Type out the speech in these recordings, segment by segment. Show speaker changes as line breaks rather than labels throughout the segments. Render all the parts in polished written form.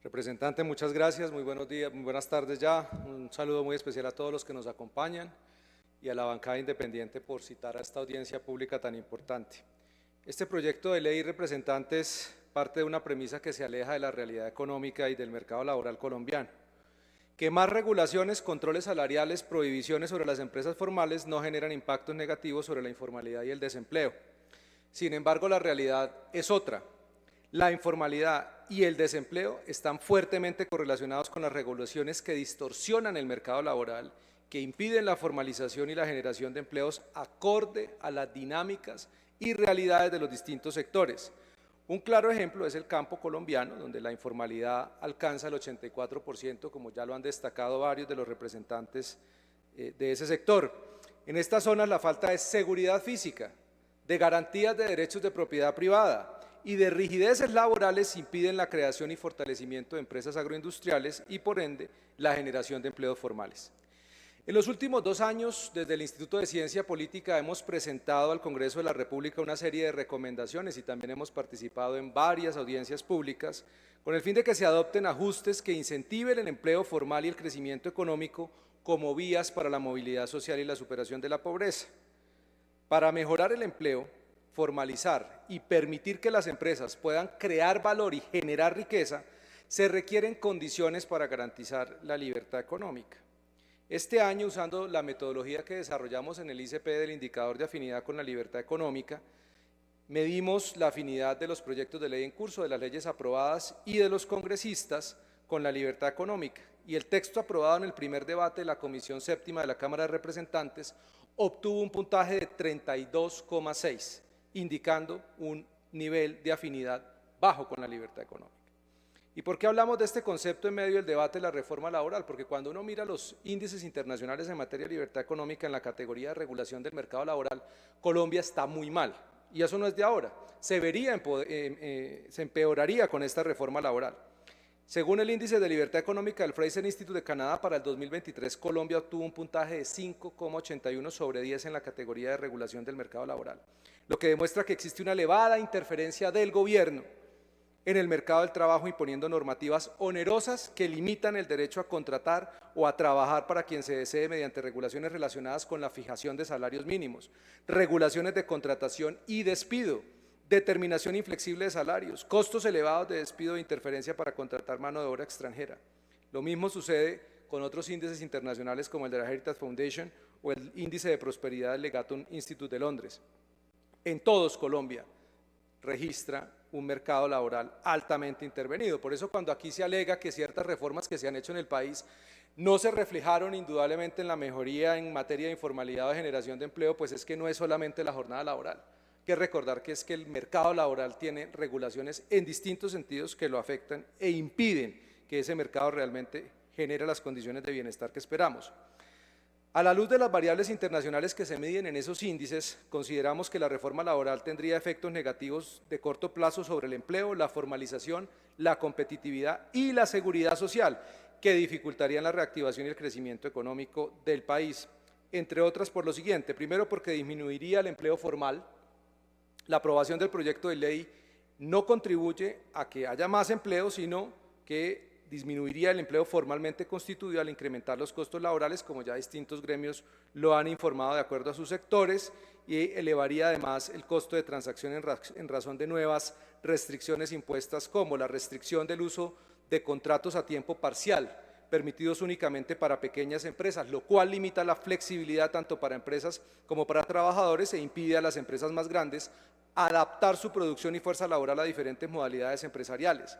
Representante, muchas gracias, muy buenos días, muy buenas tardes ya. Un saludo muy especial a todos los que nos acompañan y a la bancada independiente por citar a esta audiencia pública tan importante. Este proyecto de ley, representantes, parte de una premisa que se aleja de la realidad económica y del mercado laboral colombiano, que más regulaciones, controles salariales, prohibiciones sobre las empresas formales no generan impactos negativos sobre la informalidad y el desempleo. Sin embargo, la realidad es otra. La informalidad y el desempleo están fuertemente correlacionados con las regulaciones que distorsionan el mercado laboral, que impiden la formalización y la generación de empleos acorde a las dinámicas y realidades de los distintos sectores. Un claro ejemplo es el campo colombiano, donde la informalidad alcanza el 84%, como ya lo han destacado varios de los representantes de ese sector. En estas zonas la falta de seguridad física, de garantías de derechos de propiedad privada y de rigideces laborales impiden la creación y fortalecimiento de empresas agroindustriales y, por ende, la generación de empleos formales. En los últimos 2 años, desde el Instituto de Ciencia Política hemos presentado al Congreso de la República una serie de recomendaciones y también hemos participado en varias audiencias públicas con el fin de que se adopten ajustes que incentiven el empleo formal y el crecimiento económico como vías para la movilidad social y la superación de la pobreza. Para mejorar el empleo, formalizar y permitir que las empresas puedan crear valor y generar riqueza, se requieren condiciones para garantizar la libertad económica. Este año, usando la metodología que desarrollamos en el ICP del indicador de afinidad con la libertad económica, medimos la afinidad de los proyectos de ley en curso, de las leyes aprobadas y de los congresistas con la libertad económica. Y el texto aprobado en el primer debate de la Comisión Séptima de la Cámara de Representantes obtuvo un puntaje de 32,6, indicando un nivel de afinidad bajo con la libertad económica. ¿Y por qué hablamos de este concepto en medio del debate de la reforma laboral? Porque cuando uno mira los índices internacionales en materia de libertad económica en la categoría de regulación del mercado laboral, Colombia está muy mal. Y eso no es de ahora, se empeoraría con esta reforma laboral. Según el índice de libertad económica del Fraser Institute de Canadá, para el 2023 Colombia obtuvo un puntaje de 5,81 sobre 10 en la categoría de regulación del mercado laboral, lo que demuestra que existe una elevada interferencia del gobierno en el mercado del trabajo, imponiendo normativas onerosas que limitan el derecho a contratar o a trabajar para quien se desee mediante regulaciones relacionadas con la fijación de salarios mínimos, regulaciones de contratación y despido, determinación inflexible de salarios, costos elevados de despido e interferencia para contratar mano de obra extranjera. Lo mismo sucede con otros índices internacionales como el de la Heritage Foundation o el índice de prosperidad del Legatum Institute de Londres. En todos Colombia registra un mercado laboral altamente intervenido. Por eso cuando aquí se alega que ciertas reformas que se han hecho en el país no se reflejaron indudablemente en la mejoría en materia de informalidad o de generación de empleo, pues es que no es solamente la jornada laboral. Hay que recordar que es que el mercado laboral tiene regulaciones en distintos sentidos que lo afectan e impiden que ese mercado realmente genere las condiciones de bienestar que esperamos. A la luz de las variables internacionales que se miden en esos índices, consideramos que la reforma laboral tendría efectos negativos de corto plazo sobre el empleo, la formalización, la competitividad y la seguridad social, que dificultarían la reactivación y el crecimiento económico del país, entre otras por lo siguiente. Primero, porque disminuiría el empleo formal. La aprobación del proyecto de ley no contribuye a que haya más empleo, sino que disminuiría el empleo formalmente constituido al incrementar los costos laborales, como ya distintos gremios lo han informado de acuerdo a sus sectores, y elevaría además el costo de transacción en razón de nuevas restricciones impuestas, como la restricción del uso de contratos a tiempo parcial, permitidos únicamente para pequeñas empresas, lo cual limita la flexibilidad tanto para empresas como para trabajadores e impide a las empresas más grandes adaptar su producción y fuerza laboral a diferentes modalidades empresariales.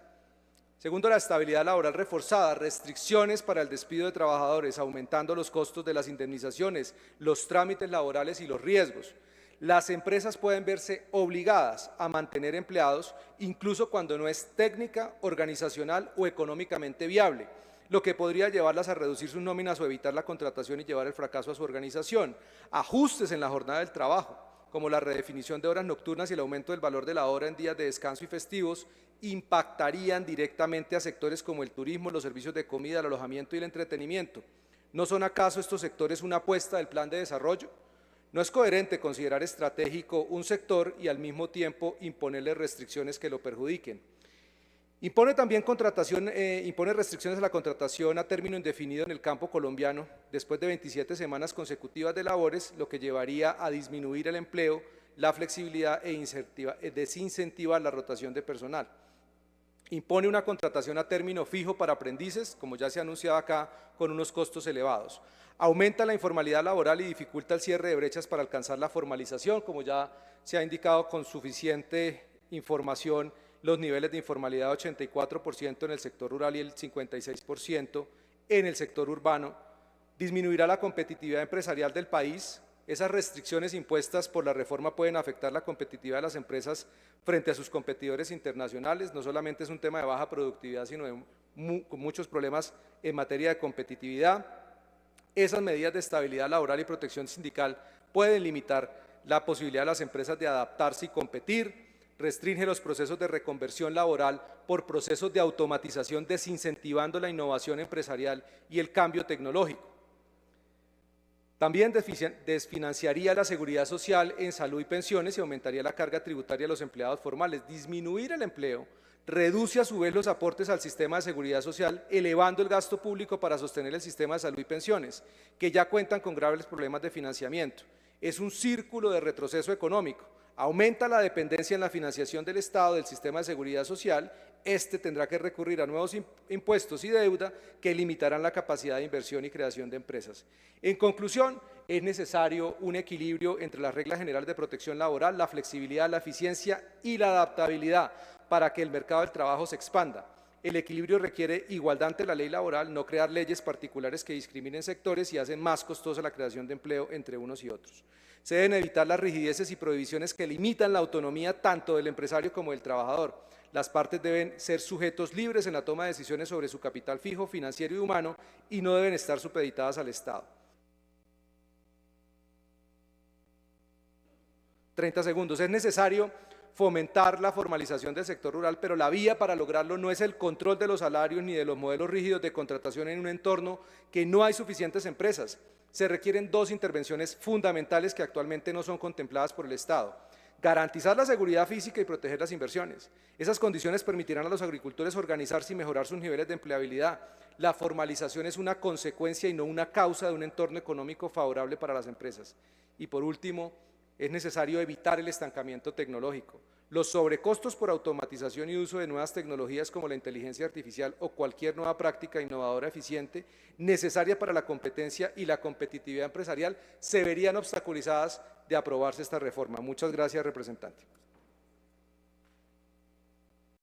Segundo, la estabilidad laboral reforzada, restricciones para el despido de trabajadores, aumentando los costos de las indemnizaciones, los trámites laborales y los riesgos. Las empresas pueden verse obligadas a mantener empleados incluso cuando no es técnica, organizacional o económicamente viable, lo que podría llevarlas a reducir sus nóminas o evitar la contratación y llevar el fracaso a su organización. Ajustes en la jornada del trabajo, como la redefinición de horas nocturnas y el aumento del valor de la hora en días de descanso y festivos, impactarían directamente a sectores como el turismo, los servicios de comida, el alojamiento y el entretenimiento. ¿No son acaso estos sectores una apuesta del plan de desarrollo? No es coherente considerar estratégico un sector y al mismo tiempo imponerle restricciones que lo perjudiquen. Impone también impone restricciones a la contratación a término indefinido en el campo colombiano después de 27 semanas consecutivas de labores, lo que llevaría a disminuir el empleo, la flexibilidad desincentivar la rotación de personal. Impone una contratación a término fijo para aprendices, como ya se ha anunciado acá, con unos costos elevados. Aumenta la informalidad laboral y dificulta el cierre de brechas para alcanzar la formalización, como ya se ha indicado con suficiente información, los niveles de informalidad 84% en el sector rural y el 56% en el sector urbano. Disminuirá la competitividad empresarial del país. Esas restricciones impuestas por la reforma pueden afectar la competitividad de las empresas frente a sus competidores internacionales. No solamente es un tema de baja productividad, sino con muchos problemas en materia de competitividad. Esas medidas de estabilidad laboral y protección sindical pueden limitar la posibilidad de las empresas de adaptarse y competir. Restringe los procesos de reconversión laboral por procesos de automatización, desincentivando la innovación empresarial y el cambio tecnológico. También desfinanciaría la seguridad social en salud y pensiones y aumentaría la carga tributaria de los empleados formales. Disminuir el empleo reduce a su vez los aportes al sistema de seguridad social, elevando el gasto público para sostener el sistema de salud y pensiones, que ya cuentan con graves problemas de financiamiento. Es un círculo de retroceso económico. Aumenta la dependencia en la financiación del Estado del sistema de seguridad social. Este tendrá que recurrir a nuevos impuestos y deuda que limitarán la capacidad de inversión y creación de empresas. En conclusión, es necesario un equilibrio entre las reglas generales de protección laboral, la flexibilidad, la eficiencia y la adaptabilidad para que el mercado del trabajo se expanda. El equilibrio requiere igualdad ante la ley laboral, no crear leyes particulares que discriminen sectores y hacen más costosa la creación de empleo entre unos y otros. Se deben evitar las rigideces y prohibiciones que limitan la autonomía tanto del empresario como del trabajador. Las partes deben ser sujetos libres en la toma de decisiones sobre su capital fijo, financiero y humano y no deben estar supeditadas al Estado. 30 segundos. Es necesario fomentar la formalización del sector rural, pero la vía para lograrlo no es el control de los salarios ni de los modelos rígidos de contratación en un entorno que no hay suficientes empresas. Se requieren dos intervenciones fundamentales que actualmente no son contempladas por el Estado. Garantizar la seguridad física y proteger las inversiones. Esas condiciones permitirán a los agricultores organizarse y mejorar sus niveles de empleabilidad. La formalización es una consecuencia y no una causa de un entorno económico favorable para las empresas. Y por último, es necesario evitar el estancamiento tecnológico. Los sobrecostos por automatización y uso de nuevas tecnologías como la inteligencia artificial o cualquier nueva práctica innovadora eficiente necesaria para la competencia y la competitividad empresarial se verían obstaculizadas de aprobarse esta reforma. Muchas gracias, representante.